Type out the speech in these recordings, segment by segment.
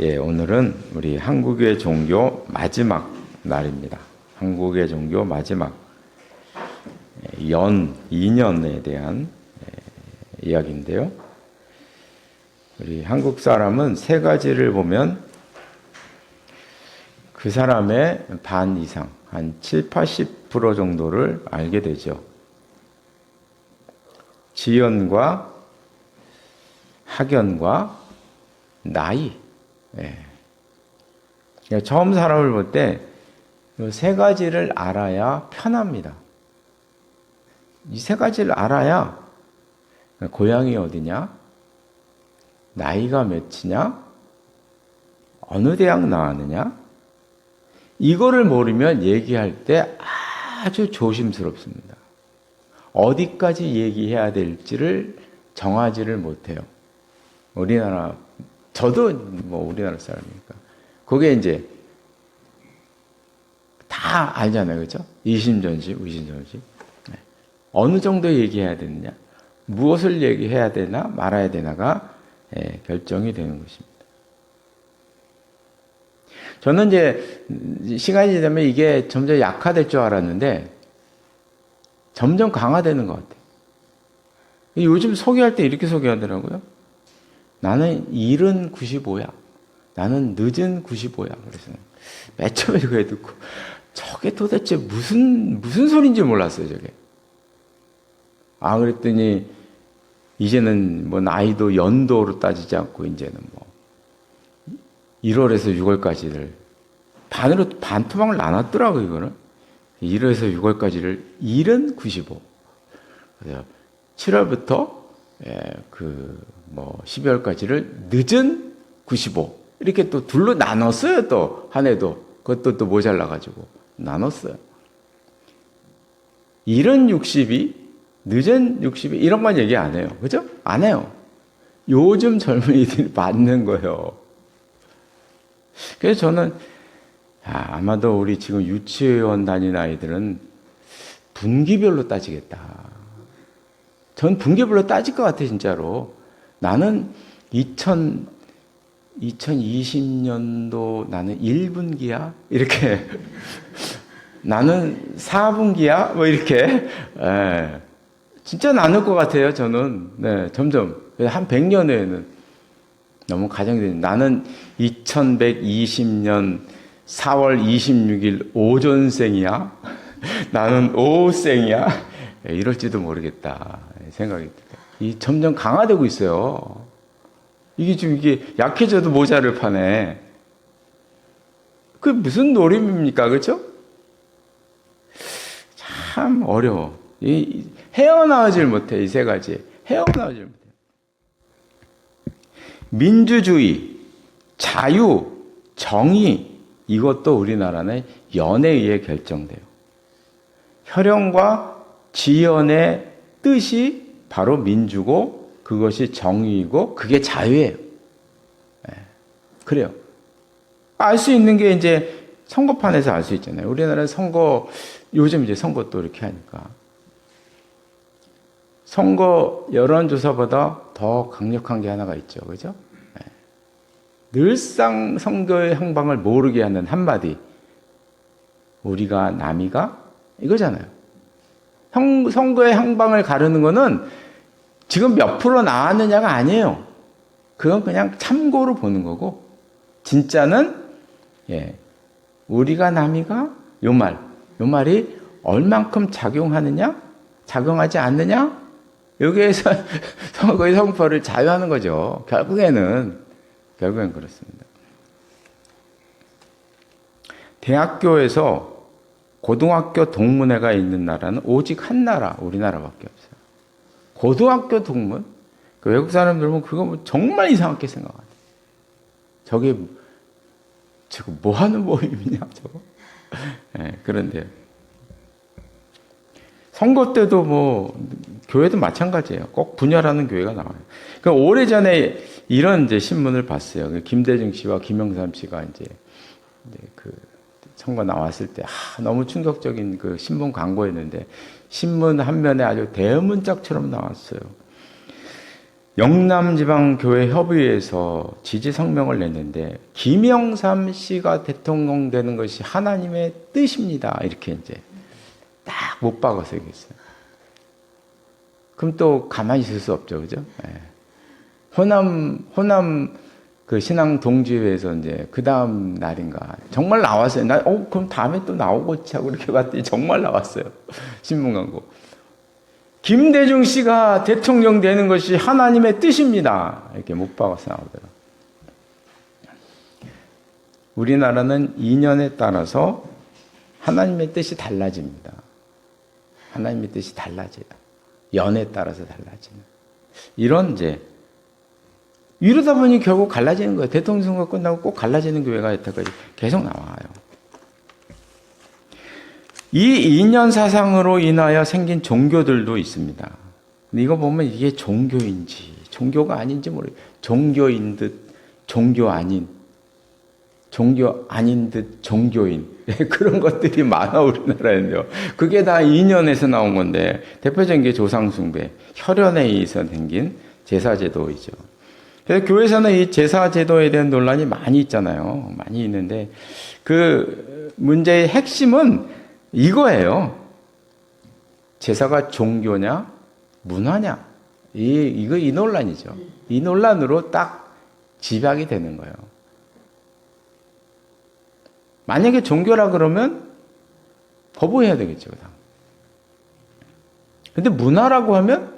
예, 오늘은 우리 한국의 종교 마지막 날입니다. 한국의 종교 마지막 연 2년에 대한 이야기인데요. 우리 한국 사람은 세 가지를 보면 그 사람의 반 이상, 한 7, 80% 정도를 알게 되죠. 지연과 학연과 나이. 예. 처음 사람을 볼 때 이 세 가지를 알아야 편합니다. 이 세 가지를 알아야 고향이 어디냐, 나이가 몇이냐, 어느 대학 나왔느냐, 이거를 모르면 얘기할 때 아주 조심스럽습니다. 어디까지 얘기해야 될지를 정하지를 못해요. 우리나라, 저도 뭐 우리나라 사람이니까. 그게 이제 다 알잖아요. 그죠? 이심전심, 의심전심. 어느 정도 얘기해야 되느냐, 무엇을 얘기해야 되나 말아야 되나가 결정이 되는 것입니다. 저는 이제 시간이 되면 이게 점점 약화될 줄 알았는데 점점 강화되는 것 같아요. 요즘 소개할 때 이렇게 소개하더라고요. 나는 일은 95야. 나는 늦은 95야. 그래서 맨 처음에 그거 듣고 저게 도대체 무슨 소리인지 몰랐어요, 저게. 아, 그랬더니 이제는 뭐 나이도 연도로 따지지 않고 이제는 뭐 1월에서 6월까지를 반토막을 나눴더라고요, 이거는. 1월에서 6월까지를 일은 95. 그래서 7월부터 12월까지를 늦은 95. 이렇게 또 둘로 나눴어요, 또 한 해도. 그것도 또 모자라가지고 나눴어요. 일은 62, 늦은 62 이런 건 얘기 안 해요, 그죠? 안 해요. 요즘 젊은이들이 받는 거예요. 그래서 저는 아마도 우리 지금 유치원 다니는 아이들은 분기별로 따지겠다. 전 분기별로 따질 것 같아, 진짜로. 나는 2020년도 나는 1분기야? 이렇게. 나는 4분기야? 뭐 이렇게. 진짜 나눌 것 같아요, 저는. 네, 점점. 한 100년 후에는. 너무 가정이 나는 2120년 4월 26일 오전생이야? 나는 오후생이야? 이럴지도 모르겠다. 생각이 들어요. 점점 강화되고 있어요. 이게 약해져도 모자를 파네. 그게 무슨 노림입니까? 그렇죠? 참 어려워. 헤어나오질 못해, 이 세 가지. 헤어나오질 못해. 민주주의, 자유, 정의, 이것도 우리나라는 연에 의해 결정돼요. 혈연과 지연의 뜻이 바로 민주고 그것이 정의이고 그게 자유예요. 그래요. 알 수 있는 게 이제 선거판에서 알 수 있잖아요. 우리나라는 요즘 이제 선거 또 이렇게 하니까. 선거 여론조사보다 더 강력한 게 하나가 있죠. 그죠? 늘상 선거의 행방을 모르게 하는 한마디. 우리가 남이가? 이거잖아요. 선거의 행방을 가르는 거는 지금 몇 프로 나왔느냐가 아니에요. 그건 그냥 참고로 보는 거고, 진짜는, 우리가 남이가? 요 말이 얼만큼 작용하느냐? 작용하지 않느냐? 여기에서 선거의 성표를 자유하는 거죠. 결국엔 그렇습니다. 대학교에서 고등학교 동문회가 있는 나라는 오직 한 나라, 우리나라밖에 없어요. 고등학교 동문? 외국 사람들 보면 그거 뭐 정말 이상하게 생각하죠. 저거 뭐 하는 모임이냐, 저거? 그런데요. 선거 때도 뭐, 교회도 마찬가지예요. 꼭 분열하는 교회가 나와요. 오래전에 이런 이제 신문을 봤어요. 김대중 씨와 김영삼 씨가 이제 그 선거 나왔을 때, 너무 충격적인 그 신문 광고였는데, 신문 한 면에 아주 대문짝처럼 나왔어요. 영남지방교회협의회에서 지지 성명을 냈는데 김영삼 씨가 대통령 되는 것이 하나님의 뜻입니다. 이렇게 이제 딱 못 박아서 얘기했어요. 그럼 또 가만히 있을 수 없죠, 그죠? 예. 호남 그 신앙 동지회에서 이제 그 다음 날인가 정말 나왔어요. 그럼 다음에 또 나오겠지 하고 이렇게 봤더니 정말 나왔어요. 신문 광고. 김대중 씨가 대통령 되는 것이 하나님의 뜻입니다. 이렇게 못 박아서 나오더라고요. 우리나라는 인연에 따라서 하나님의 뜻이 달라집니다. 하나님의 뜻이 달라져요. 연에 따라서 달라지는. 이런 이제 이러다 보니 결국 갈라지는 거예요. 대통령 선거 끝나고 꼭 갈라지는 교회가 여태까지 계속 나와요. 이 이념 사상으로 인하여 생긴 종교들도 있습니다. 근데 이거 보면 이게 종교인지 종교가 아닌지 모르겠어요. 종교인 듯 종교 아닌 듯 종교인 그런 것들이 많아 우리나라에는요. 그게 다 이념에서 나온 건데 대표적인 게 조상숭배, 혈연에 의해서 생긴 제사제도이죠. 그래서 교회에서는 이 제사제도에 대한 논란이 많이 있잖아요. 많이 있는데 그 문제의 핵심은 이거예요. 제사가 종교냐, 문화냐. 이 논란이죠. 이 논란으로 딱 집약이 되는 거예요. 만약에 종교라 그러면 거부해야 되겠죠. 근데 문화라고 하면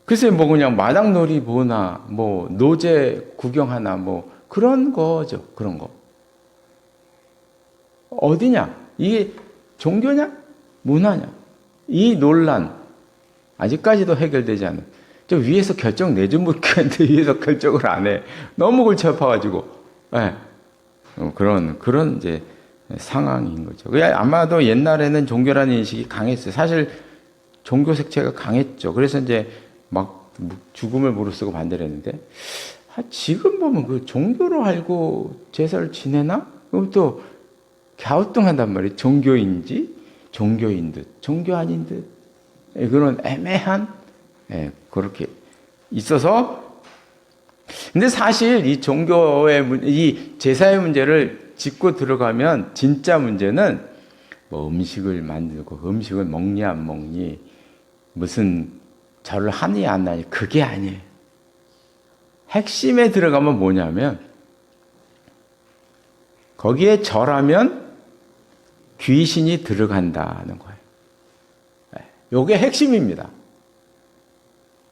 글쎄 뭐 그냥 마당놀이 보나 뭐 노제 구경하나 뭐 그런 거죠. 그런 거. 어디냐? 이게 종교냐? 문화냐? 이 논란 아직까지도 해결되지 않은. 저 위에서 결정 내준 분한테 위에서 결정을 안 해. 너무 골치 아파가지고. 네. 그런 이제 상황인 거죠. 아마도 옛날에는 종교라는 인식이 강했어요. 사실 종교 색채가 강했죠. 그래서 이제 막 죽음을 무릅쓰고 반대를 했는데 지금 보면 그 종교로 알고 제사를 지내나? 그럼 또 갸우뚱한단 말이에요. 종교인지 종교인 듯 종교 아닌 듯 그런 애매한 그렇게 있어서 근데 사실 이 종교의 이 제사의 문제를 짚고 들어가면 진짜 문제는 뭐 음식을 만들고 음식을 먹니 안 먹니 무슨 절을 하니 안 하니 그게 아니에요. 핵심에 들어가면 뭐냐면 거기에 절하면 귀신이 들어간다는 거예요. 이게 핵심입니다.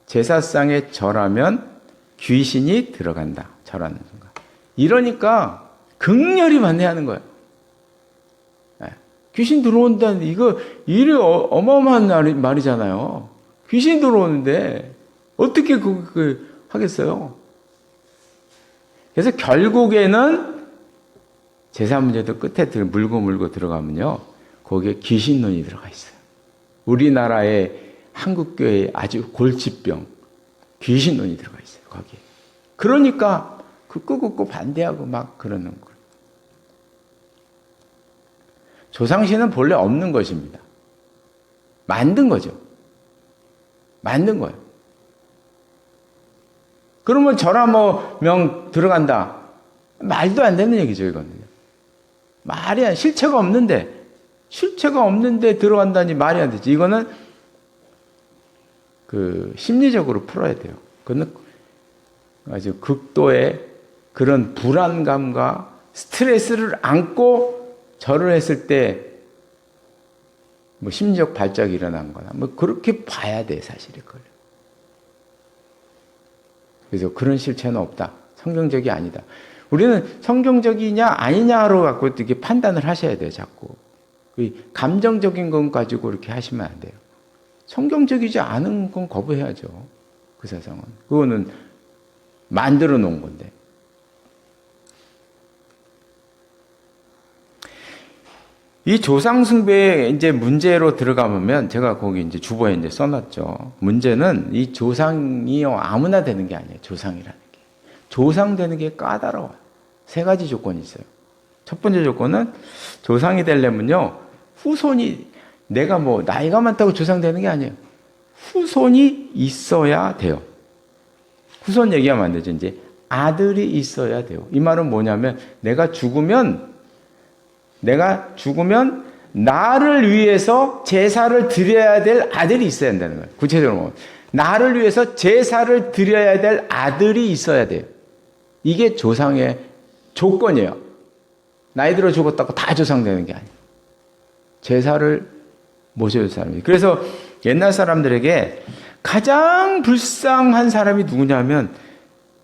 제사상에 절하면 귀신이 들어간다. 절하는 순간. 이러니까 극렬히 반대하는 거예요. 귀신 들어온다는 이거 일이 어마어마한 말이잖아요. 귀신 들어오는데 어떻게 그 하겠어요? 그래서 결국에는 제사 문제도 끝에 물고 들어가면요. 거기에 귀신론이 들어가 있어요. 우리나라의 한국교회의 아주 골치병 귀신론이 들어가 있어요. 거기에. 그러니까 그 끄고 반대하고 막 그러는 거예요. 조상신은 본래 없는 것입니다. 만든 거죠. 만든 거예요. 그러면 절하 명 들어간다. 말도 안 되는 얘기죠, 이거는요. 말이 안, 실체가 없는데 들어간다니 말이 안 되지. 이거는 그 심리적으로 풀어야 돼요. 그거는 아주 극도의 그런 불안감과 스트레스를 안고 절을 했을 때 뭐 심리적 발작이 일어난 거나 뭐 그렇게 봐야 돼, 사실 그걸. 그래서 그런 실체는 없다. 성경적이 아니다. 우리는 성경적이냐 아니냐로 갖고 이렇게 판단을 하셔야 돼요, 자꾸. 감정적인 건 가지고 이렇게 하시면 안 돼요. 성경적이지 않은 건 거부해야죠. 그 세상은. 그거는 만들어 놓은 건데. 이 조상숭배의 이제 문제로 들어가면 제가 거기 이제 주보에 이제 써놨죠. 문제는 이 조상이요 아무나 되는 게 아니에요. 조상이라는 게. 조상 되는 게 까다로워요. 3가지 조건이 있어요. 첫 번째 조건은 조상이 되려면요. 후손이 내가 뭐 나이가 많다고 조상 되는 게 아니에요. 후손이 있어야 돼요. 후손 얘기하면 안 되죠. 이제 아들이 있어야 돼요. 이 말은 뭐냐면 내가 죽으면 나를 위해서 제사를 드려야 될 아들이 있어야 한다는 거예요. 구체적으로 보면 나를 위해서 제사를 드려야 될 아들이 있어야 돼요. 이게 조상의 조건이에요. 나이 들어 죽었다고 다 조상되는 게 아니에요. 제사를 모셔줄 사람이. 그래서 옛날 사람들에게 가장 불쌍한 사람이 누구냐면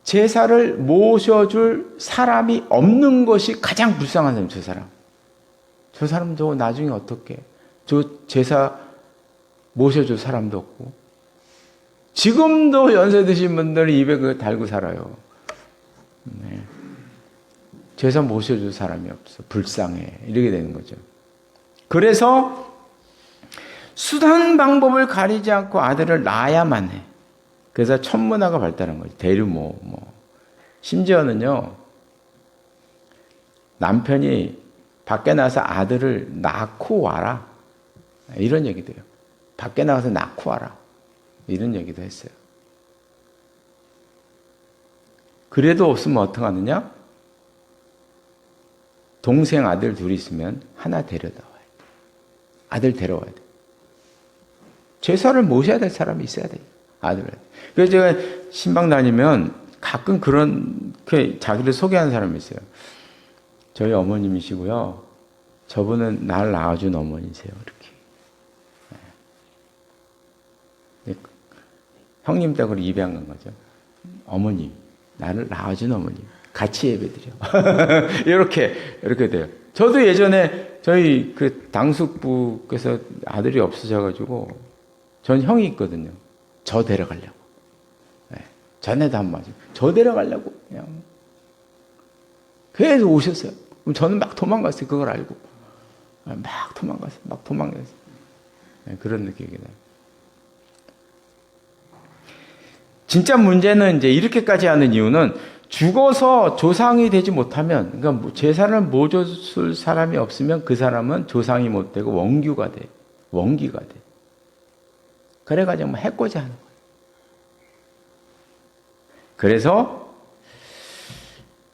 제사를 모셔줄 사람이 없는 것이 가장 불쌍한 사람이에요. 저 사람. 저 사람도 나중에 어떻게? 저 제사 모셔줄 사람도 없고. 지금도 연세 드신 분들이 입에 그거 달고 살아요. 네. 제사 모셔줄 사람이 없어. 불쌍해. 이렇게 되는 거죠. 그래서 수단 방법을 가리지 않고 아들을 낳아야만 해. 그래서 천문화가 발달한 거죠. 대류모. 심지어는요. 남편이 밖에 나가서 아들을 낳고 와라. 이런 얘기도 해요. 밖에 나가서 낳고 와라. 이런 얘기도 했어요. 그래도 없으면 어떡하느냐? 동생 아들 둘이 있으면 하나 데려다 와야 돼. 아들 데려와야 돼. 제사를 모셔야 될 사람이 있어야 돼. 아들을. 그래서 제가 신방 다니면 가끔 그렇게 자기를 소개하는 사람이 있어요. 저희 어머님이시고요. 저분은 날 낳아준 어머니세요. 이렇게. 네. 형님 댁으로 입양한 간 거죠. 어머님, 나를 낳아준 어머님. 같이 예배드려. 이렇게 돼요. 저도 예전에 저희 그 당숙부께서 아들이 없으셔가지고 전 형이 있거든요. 저 데려가려고. 네. 전에도 한 마디. 저 데려가려고 그냥 계속 오셨어요. 그럼 저는 막 도망갔어요. 그걸 알고 막 도망갔어요. 네, 그런 느낌이 나요. 진짜 문제는 이제 이렇게까지 하는 이유는 죽어서 조상이 되지 못하면, 그러니까 제사를 모셔줄 사람이 없으면 그 사람은 조상이 못 되고 원기가 돼. 그래가지고 뭐 해코지 하는 거예요. 그래서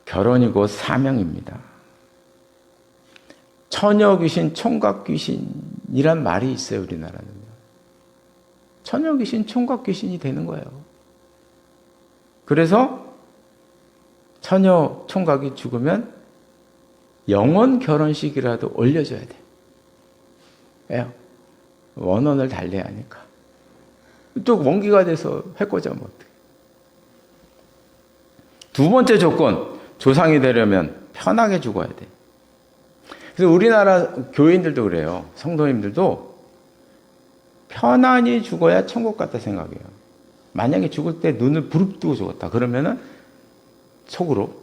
결혼이 곧 사명입니다. 처녀 귀신, 총각 귀신이란 말이 있어요, 우리나라는. 처녀 귀신, 총각 귀신이 되는 거예요. 그래서 처녀, 총각이 죽으면 영혼 결혼식이라도 올려줘야 돼. 왜요? 원혼을 달래야 하니까. 또 원기가 돼서 해코지하면 어떡해. 두 번째 조건, 조상이 되려면 편하게 죽어야 돼. 그래서 우리나라 교인들도 그래요. 성도님들도 편안히 죽어야 천국 같다 생각해요. 만약에 죽을 때 눈을 부릅뜨고 죽었다. 그러면은 속으로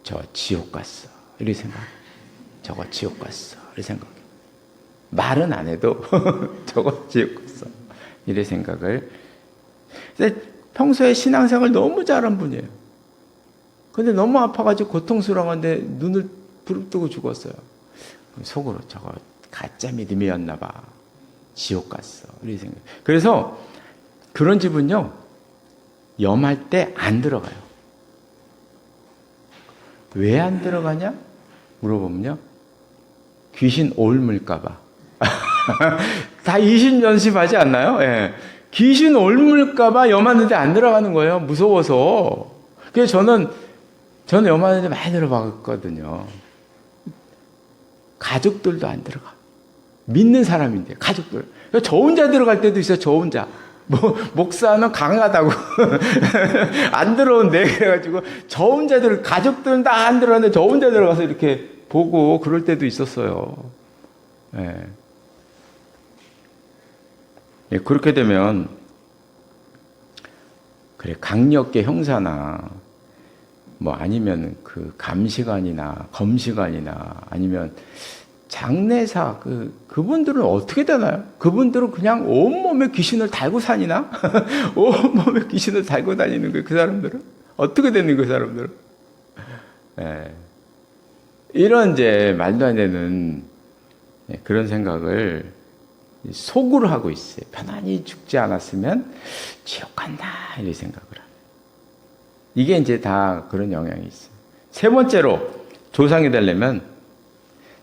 저 지옥 갔어. 이렇게 생각해. 저거 지옥 갔어. 이렇게 생각해. 말은 안 해도 저거 지옥 갔어. 이렇게 생각을. 근데 평소에 신앙생활 너무 잘한 분이에요. 근데 너무 아파가지고 고통스러운데 눈을 부릅뜨고 죽었어요. 속으로 저거 가짜 믿음이었나 봐. 지옥 갔어. 이렇게 생각. 그래서 그런 집은요, 염할 때 안 들어가요. 왜 안 들어가냐? 물어보면요, 귀신 옮을까봐. 다 20년씩 하지 않나요? 예. 귀신 옮을까봐 염하는데 안 들어가는 거예요. 무서워서. 그래서 저는 염하는데 많이 들어봤거든요. 가족들도 안 들어가. 믿는 사람인데, 가족들. 저 혼자 들어갈 때도 있어요, 저 혼자. 목사는 강하다고. 안 들어온대. 그래가지고, 저 혼자 가족들은 다 안 들어갔는데, 저 혼자 들어가서 이렇게 보고, 그럴 때도 있었어요. 예. 예, 그렇게 되면, 그래, 강력계 형사나, 아니면 그 감시관이나 검시관이나 아니면 장례사 그분들은 어떻게 되나요? 그분들은 그냥 온몸에 귀신을 달고 다니나? 온몸에 귀신을 달고 다니는 거예요, 그 사람들은? 어떻게 되는 거예요, 그 사람들은? 예. 이런 이제 말도 안 되는 그런 생각을 속으로 하고 있어요. 편안히 죽지 않았으면 지옥 간다 이렇게 생각을 하는. 이게 이제 다 그런 영향이 있어요. 세 번째로 조상이 되려면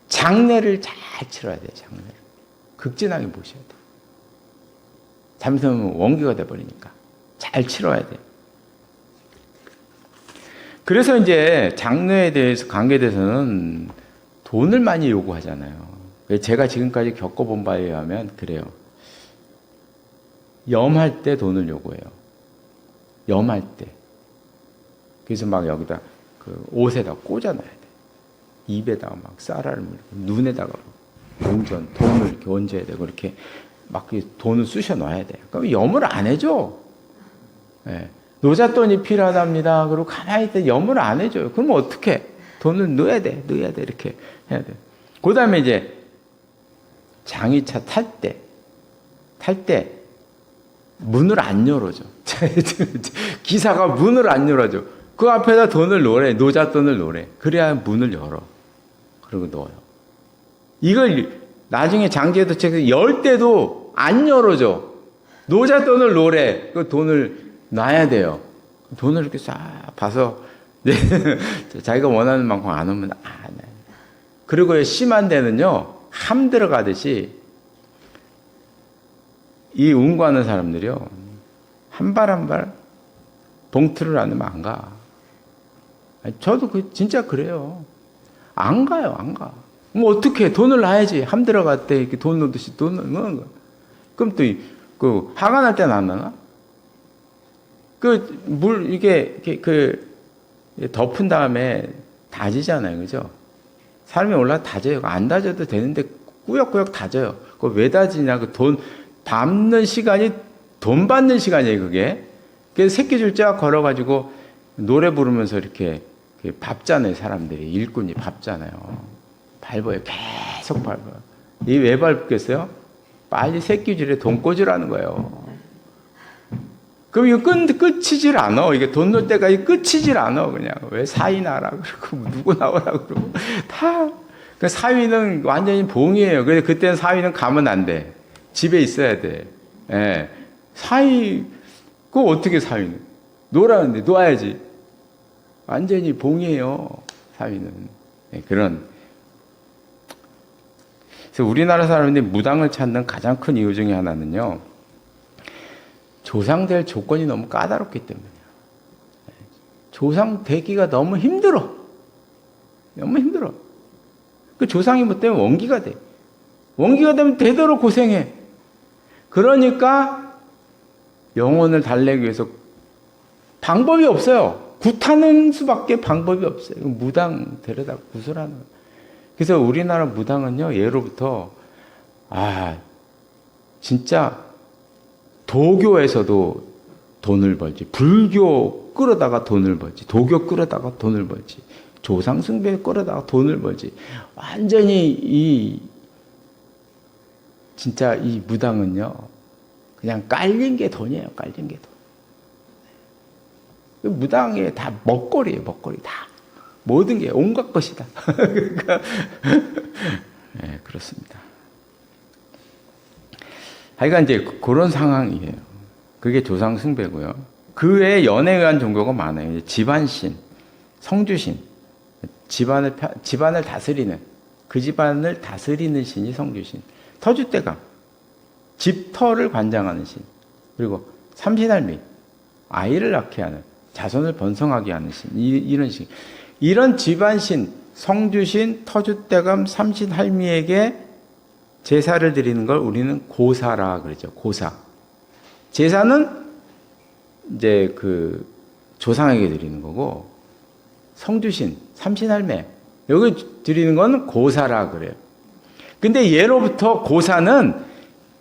장례를 잘 치러야 돼요. 장례를 극진하게 모셔야 돼요. 잘못하면 원기가 돼버리니까 잘 치러야 돼요. 그래서 이제 장례에 대해서 관계돼서는 돈을 많이 요구하잖아요. 제가 지금까지 겪어본 바에 의하면 그래요. 염할 때 돈을 요구해요. 염할 때. 그래서 막 여기다 그 옷에다 꽂아놔야 돼. 입에다가 막 쌀알을 물고 눈에다가 동전, 돈을 이렇게 얹어야 되고 이렇게 막 돈을 쑤셔 놔야 돼. 그럼 염을 안 해줘. 네. 노잣돈이 필요하답니다. 그리고 가만히 있다 염을 안 해줘요. 그러면 어떻게? 돈을 넣어야 돼. 이렇게 해야 돼. 그 다음에 이제 장의차 탈 때 문을 안 열어줘. 기사가 문을 안 열어줘. 그 앞에다 돈을 놓으래. 노잣돈을 놓으래. 그래야 문을 열어. 그리고 넣어요. 이걸 나중에 장지에 도착해서 열 때도 안 열어줘. 노잣돈을 놓으래. 그 돈을 놔야 돼요. 돈을 이렇게 싹 봐서 자기가 원하는 만큼 안 오면 안 해. 그리고 심한 데는요. 함 들어가듯이 이 운구하는 사람들이요. 한 발 한 발 봉투를 안 넣으면 안 가. 저도 진짜 그래요. 안 가요. 안 가. 뭐 어떻게 돈을 놔야지. 함 들어갈 때 이렇게 돈 넣듯이 돈 넣는 거. 그럼 또 그 화가 날 때는 안 나나? 그 물 이게 그 덮은 다음에 다지잖아요. 그죠? 사람이 올라 다져요. 안 다져도 되는데 꾸역꾸역 다져요. 그거 왜 다지냐? 그 돈 밟는 시간이 돈 받는 시간이에요. 그게. 그래서 새끼줄 쫙 걸어가지고 노래 부르면서 이렇게 밟잖아요. 사람들이 일꾼이 밟잖아요. 밟아요. 계속 밟아요. 이 왜 밟겠어요? 빨리 새끼줄에 돈 꽂으라는 거예요. 그럼 이거 끝이질 않아. 이게 돈 넣을 때까지 끝이질 않아. 그냥 왜 사위 나라 그러고 누구 나오라 그러고 다. 그 사위는 완전히 봉이에요. 그래서 그때는 사위는 가면 안 돼. 집에 있어야 돼. 예. 사위 그거 어떻게 사위는 놀라는데 놓아야지. 완전히 봉이에요. 사위는. 예, 그런. 그래서 우리나라 사람들이 무당을 찾는 가장 큰 이유 중에 하나는요. 조상 될 조건이 너무 까다롭기 때문이에요. 조상 되기가 너무 힘들어. 너무 힘들어. 그 조상이 뭐 때문에 원기가 돼. 원기가 되면 되도록 고생해. 그러니까 영혼을 달래기 위해서 방법이 없어요. 굿하는 수밖에 방법이 없어요. 무당 데려다 구슬하는 거예요. 그래서 우리나라 무당은요, 예로부터, 진짜, 도교에서도 돈을 벌지, 불교 끌어다가 돈을 벌지, 도교 끌어다가 돈을 벌지, 조상숭배 끌어다가 돈을 벌지, 완전히 진짜 이 무당은요, 그냥 깔린 게 돈이에요, 깔린 게 돈. 무당에 다 먹거리예요, 먹거리 다. 모든 게 온갖 것이다. 그러니까 네, 그렇습니다. 하여간 이제 그런 상황이에요. 그게 조상 숭배고요. 그 외에 연에 의한 종교가 많아요. 집안신, 성주신, 집안을 다스리는 그 집안을 다스리는 신이 성주신, 터줏대감, 집터를 관장하는 신, 그리고 삼신할미, 아이를 낳게 하는, 자손을 번성하게 하는 신, 이런 신. 이런 집안신, 성주신, 터줏대감, 삼신할미에게 제사를 드리는 걸 우리는 고사라 그러죠. 고사. 제사는 이제 그 조상에게 드리는 거고, 성주신, 삼신할매, 여기 드리는 건 고사라 그래요. 근데 예로부터 고사는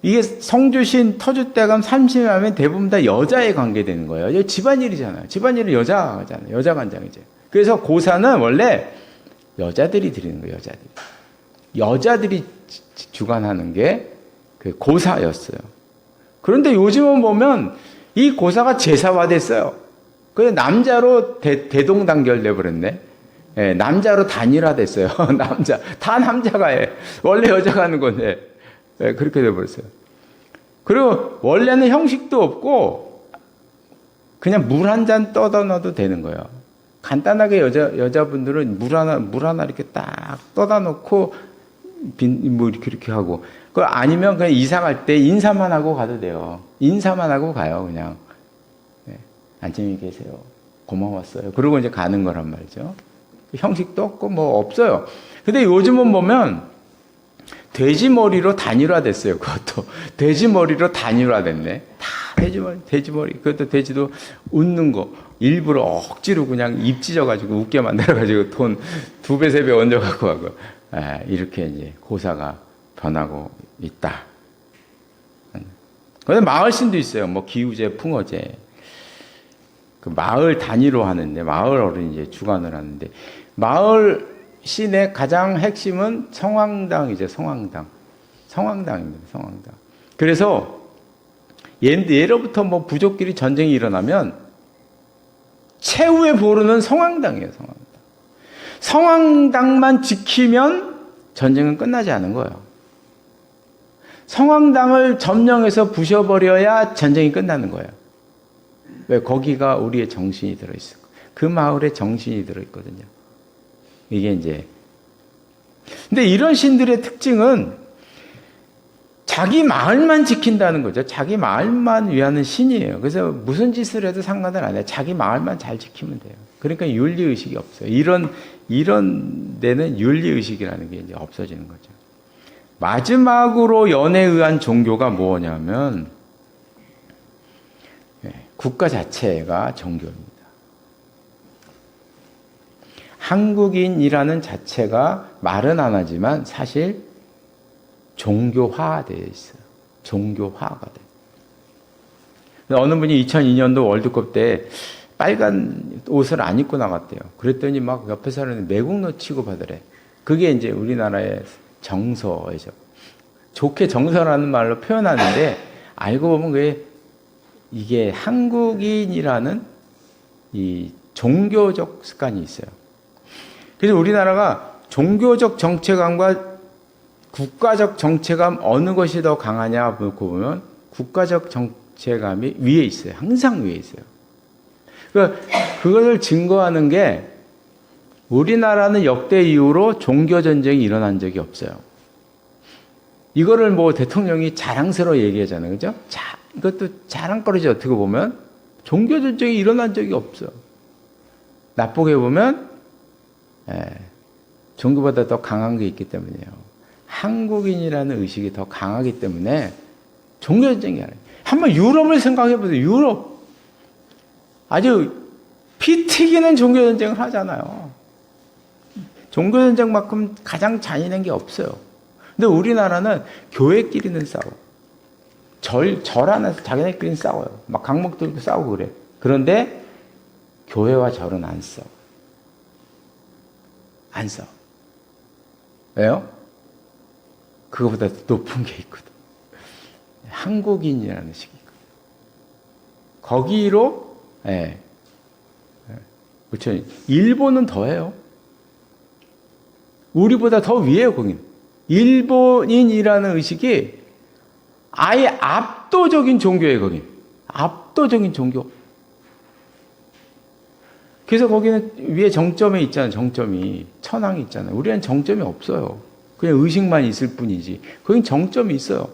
이게 성주신, 터줏대감, 삼신할매 대부분 다 여자에 관계되는 거예요. 이게 집안일이잖아요. 집안일은 여자잖아요. 여자 관장이죠. 그래서 고사는 원래 여자들이 드리는 거예요. 여자들이 주관하는 게 그 고사였어요. 그런데 요즘은 보면 이 고사가 제사화됐어요. 그래서 남자로 대동단결돼 버렸네. 예, 남자로 단일화됐어요. 다 남자가 해. 원래 여자가 하는 건데. 네, 그렇게 돼버렸어요. 그리고 원래는 형식도 없고 그냥 물 한 잔 떠다 놔도 되는 거예요. 간단하게 여자분들은 물 하나 이렇게 딱 떠다 놓고 뭐 이렇게 하고, 그 아니면 그냥 이사 갈 때 인사만 하고 가도 돼요. 인사만 하고 가요, 그냥. 네, 안녕히 계세요. 고마웠어요. 그러고 이제 가는 거란 말이죠. 형식도 없고 뭐 없어요. 근데 요즘은 보면 돼지 머리로 단일화됐어요. 그것도 돼지 머리로 단일화됐네. 다 돼지 머리. 그것도 돼지도 웃는 거 일부러 억지로 그냥 입 찢어가지고 웃게 만들어가지고 돈 2배, 3배 얹어갖고 하고, 이렇게 이제 고사가 변하고 있다. 근데 마을신도 있어요. 뭐 기우제, 풍어제. 그 마을 단위로 하는데, 마을 어른이 이제 주관을 하는데, 마을 신의 가장 핵심은 성황당이죠, 성황당. 성황당입니다, 성황당. 그래서 예로부터 뭐 부족끼리 전쟁이 일어나면 최후의 보루는 성황당이에요, 성황당. 성황당만 지키면 전쟁은 끝나지 않은 거예요. 성황당을 점령해서 부셔버려야 전쟁이 끝나는 거예요. 왜? 거기가 우리의 정신이 들어있어요. 그 마을에 정신이 들어있거든요. 이게 이제. 근데 이런 신들의 특징은 자기 마을만 지킨다는 거죠. 자기 마을만 위하는 신이에요. 그래서 무슨 짓을 해도 상관을 안 해요. 자기 마을만 잘 지키면 돼요. 그러니까 윤리의식이 없어요. 이런 데는 윤리의식이라는 게 이제 없어지는 거죠. 마지막으로 연에 의한 종교가 뭐냐면, 국가 자체가 종교입니다. 한국인이라는 자체가 말은 안 하지만 사실 종교화되어 있어요. 종교화가 돼요. 어느 분이 2002년도 월드컵 때 빨간 옷을 안 입고 나갔대요. 그랬더니 막 옆에 사람이 매국노 취급하더래. 그게 이제 우리나라의 정서이죠. 좋게 정서라는 말로 표현하는데 알고 보면 그게 이게 한국인이라는 이 종교적 습관이 있어요. 그래서 우리나라가 종교적 정체감과 국가적 정체감 어느 것이 더 강하냐 보면 국가적 정체감이 위에 있어요. 항상 위에 있어요. 그것을 증거하는 게 우리나라는 역대 이후로 종교전쟁이 일어난 적이 없어요. 이거를 뭐 대통령이 자랑스러워 얘기하잖아요. 그죠? 이것도 자랑거리죠. 어떻게 보면. 종교전쟁이 일어난 적이 없어요. 나쁘게 보면, 종교보다 더 강한 게 있기 때문이에요. 한국인이라는 의식이 더 강하기 때문에 종교전쟁이 아니에요. 한번 유럽을 생각해 보세요. 유럽. 아주 피 튀기는 종교전쟁을 하잖아요. 종교전쟁만큼 가장 잔인한 게 없어요. 근데 우리나라는 교회끼리는 싸워. 절 안에서 자기네끼리는 싸워요. 막 강목 들고 싸우고 그래. 그런데 교회와 절은 안 싸워. 안 싸워. 왜요? 그거보다 높은 게 있거든. 한국인이라는 식이거든. 거기로, 그렇죠. 일본은 더해요. 우리보다 더 위에요, 거긴. 일본인이라는 의식이 아예 압도적인 종교예요, 거긴. 압도적인 종교. 그래서 거기는 위에 정점에 있잖아요, 정점이. 천황이 있잖아요. 우리는 정점이 없어요. 그냥 의식만 있을 뿐이지. 거긴 정점이 있어요.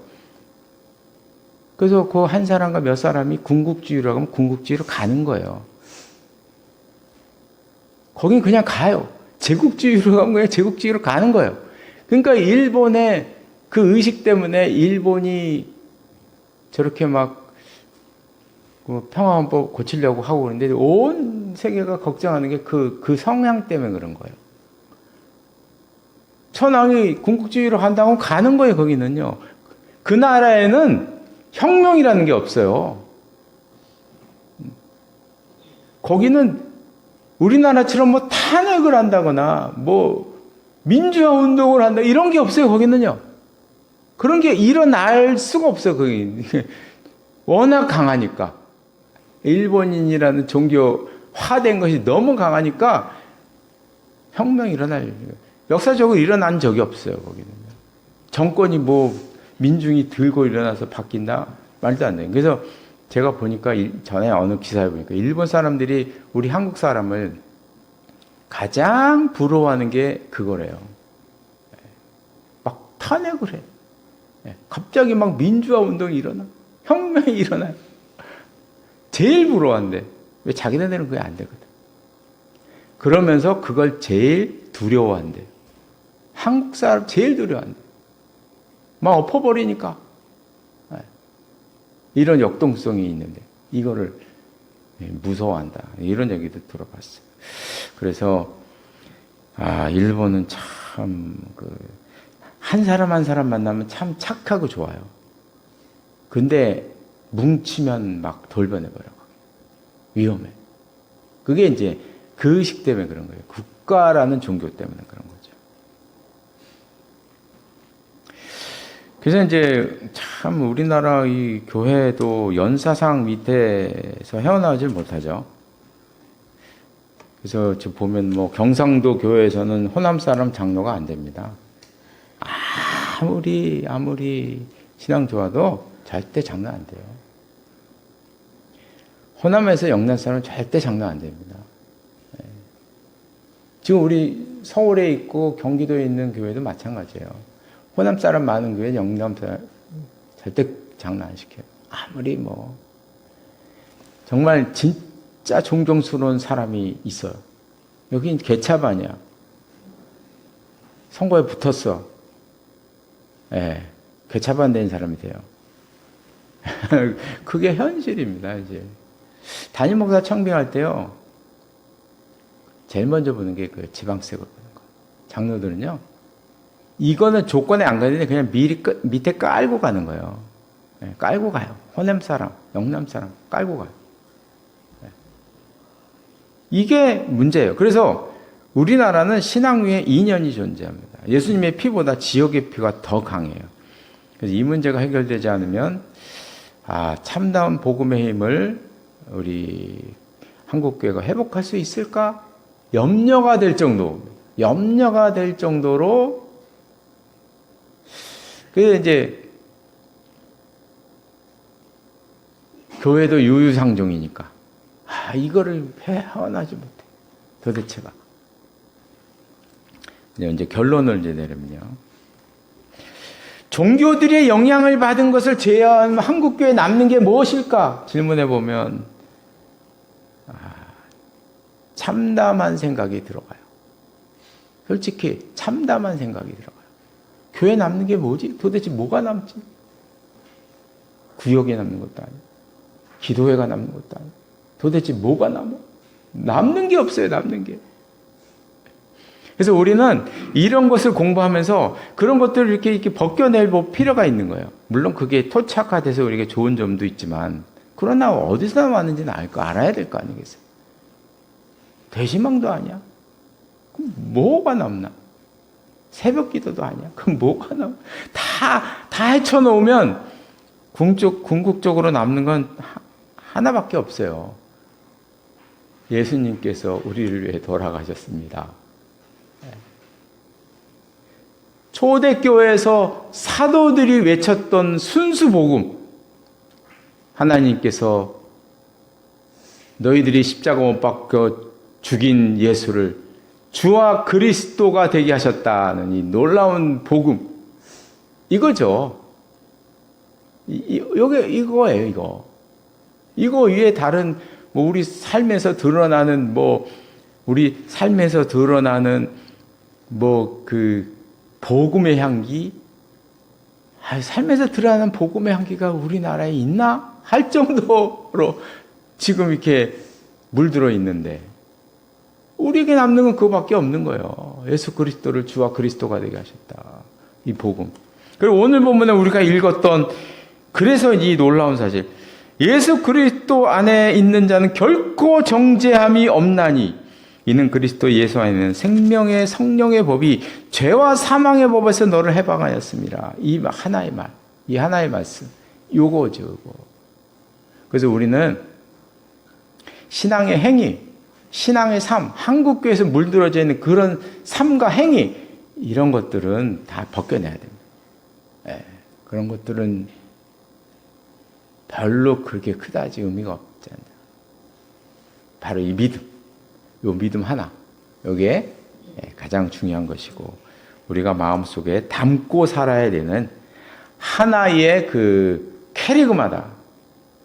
그래서 그 한 사람과 몇 사람이 군국주의로 하면 군국주의로 가는 거예요. 거긴 그냥 가요. 제국주의로 가면 그냥 제국주의로 가는 거예요. 그러니까 일본의 그 의식 때문에 일본이 저렇게 막 평화헌법 고치려고 하고 그러는데 온 세계가 걱정하는 게 그 성향 때문에 그런 거예요. 천황이 군국주의로 한다고 가는 거예요, 거기는요. 그 나라에는 혁명이라는 게 없어요. 거기는 우리나라처럼 뭐 탄핵을 한다거나 뭐 민주화 운동을 한다 이런 게 없어요, 거기는요. 그런 게 일어날 수가 없어요, 거기. 워낙 강하니까. 일본인이라는 종교화된 것이 너무 강하니까 혁명이 역사적으로 일어난 적이 없어요, 거기는. 정권이 뭐 민중이 들고 일어나서 바뀐다? 말도 안 돼요. 그래서 제가 보니까 전에 어느 기사에 보니까 일본 사람들이 우리 한국 사람을 가장 부러워하는 게 그거래요. 막 탄핵을 해. 갑자기 막 민주화 운동이 일어나. 혁명이 일어나요. 제일 부러워한대. 왜 자기네들은 그게 안 되거든. 그러면서 그걸 제일 두려워한대. 한국 사람 제일 두려워한대. 막 엎어버리니까. 이런 역동성이 있는데 이거를 무서워한다. 이런 얘기도 들어봤어요. 그래서 일본은 참 한 사람 한 사람 만나면 참 착하고 좋아요. 근데 뭉치면 막 돌변해버려. 위험해. 그게 이제 그 의식 때문에 그런 거예요. 국가라는 종교 때문에 그런 거죠. 그래서 이제 참 우리나라 이 교회도 연사상 밑에서 헤어나오질 못하죠. 그래서 지금 보면 뭐 경상도 교회에서는 호남 사람 장로가 안 됩니다. 아무리 신앙 좋아도 절대 장로 안 돼요. 호남에서 영남 사람은 절대 장로 안 됩니다. 지금 우리 서울에 있고 경기도에 있는 교회도 마찬가지예요. 호남 사람 많은 교회 영남 사람 절대 장로 안 시켜요. 아무리 뭐 정말 진짜 존경스러운 사람이 있어요. 여긴 개차반이야. 선거에 붙었어. 개차반 된 사람이 돼요. 그게 현실입니다. 이제 담임 목사 청빙할 때요. 제일 먼저 보는 게 그 지방색으로 보는 거. 장로들은요. 이거는 조건에 안 가는데 그냥 밑에 깔고 가는 거예요. 깔고 가요. 호남 사람, 영남 사람 깔고 가요. 이게 문제예요. 그래서 우리나라는 신앙 위에 이념이 존재합니다. 예수님의 피보다 지역의 피가 더 강해요. 그래서 이 문제가 해결되지 않으면 참다운 복음의 힘을 우리 한국교회가 회복할 수 있을까? 염려가 될 정도로 그래서 이제 교회도 유유상종이니까 이거를 헤어나지 못해. 도대체가. 이제 결론을 내리면요. 종교들의 영향을 받은 것을 제외하면 한국교회에 남는 게 무엇일까? 질문해 보면 참담한 생각이 들어가요. 솔직히 참담한 생각이 들어가요. 교회에 남는 게 뭐지? 도대체 뭐가 남지? 구역에 남는 것도 아니고 기도회가 남는 것도 아니고 도대체 뭐가 남아? 남는 게 없어요. 남는 게. 그래서 우리는 이런 것을 공부하면서 그런 것들을 이렇게 벗겨낼 필요가 있는 거예요. 물론 그게 토착화돼서 우리에게 좋은 점도 있지만 그러나 어디서 나왔는지는 알아야 될 거 아니겠어요? 대시망도 아니야? 그럼 뭐가 남나? 새벽 기도도 아니야? 그럼 뭐가 남나? 다 헤쳐놓으면 궁극적으로 남는 건 하나밖에 없어요. 예수님께서 우리를 위해 돌아가셨습니다. 초대교회에서 사도들이 외쳤던 순수 복음, 하나님께서 너희들이 십자가 못 박혀 죽인 예수를 주와 그리스도가 되게 하셨다는 이 놀라운 복음, 이거죠. 이거예요. 이거 위에 다른 우리 삶에서 드러나는 복음의 향기, 삶에서 드러나는 복음의 향기가 우리나라에 있나? 할 정도로 지금 이렇게 물들어 있는데 우리에게 남는 건 그거밖에 없는 거예요. 예수 그리스도를 주와 그리스도가 되게 하셨다. 이 복음. 그리고 오늘 본문에 우리가 읽었던 그래서 이 놀라운 사실, 예수 그리스도 안에 있는 자는 결코 정죄함이 없나니 이는 그리스도 예수 안에 있는 생명의 성령의 법이 죄와 사망의 법에서 너를 해방하였습니다. 이 하나의 말씀, 요거죠, 요거. 그래서 우리는 신앙의 행위, 신앙의 삶, 한국교회에서 물들어져 있는 그런 삶과 행위, 이런 것들은 다 벗겨내야 됩니다. 그런 것들은 별로 그렇게 그다지 의미가 없지 않나. 바로 이 믿음, 이 믿음 하나, 이게 가장 중요한 것이고, 우리가 마음속에 담고 살아야 되는 하나의 그 캐리그마다.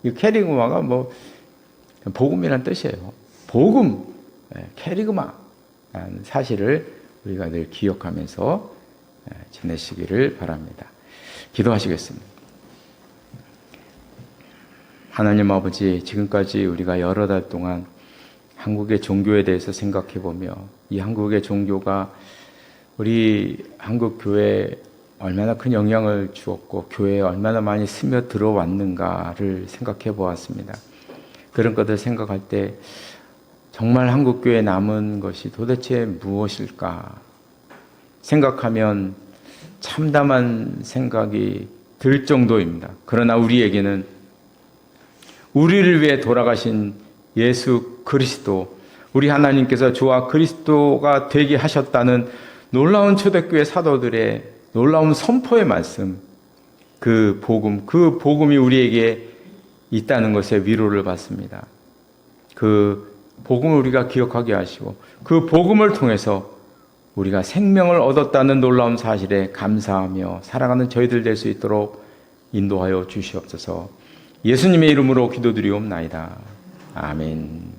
이 캐리그마가 뭐 복음이란 뜻이에요. 복음, 캐리그마라는 사실을 우리가 늘 기억하면서 지내시기를 바랍니다. 기도하시겠습니다. 하나님 아버지, 지금까지 우리가 여러 달 동안 한국의 종교에 대해서 생각해 보며, 이 한국의 종교가 우리 한국 교회에 얼마나 큰 영향을 주었고 교회에 얼마나 많이 스며들어 왔는가를 생각해 보았습니다. 그런 것들 생각할 때 정말 한국 교회에 남은 것이 도대체 무엇일까 생각하면 참담한 생각이 들 정도입니다. 그러나 우리에게는 우리를 위해 돌아가신 예수 그리스도, 우리 하나님께서 주와 그리스도가 되게 하셨다는 놀라운 초대교회 사도들의 놀라운 선포의 말씀, 그 복음이 우리에게 있다는 것에 위로를 받습니다. 그 복음을 우리가 기억하게 하시고, 그 복음을 통해서 우리가 생명을 얻었다는 놀라운 사실에 감사하며 살아가는 저희들 될 수 있도록 인도하여 주시옵소서. 예수님의 이름으로 기도드리옵나이다. 아멘.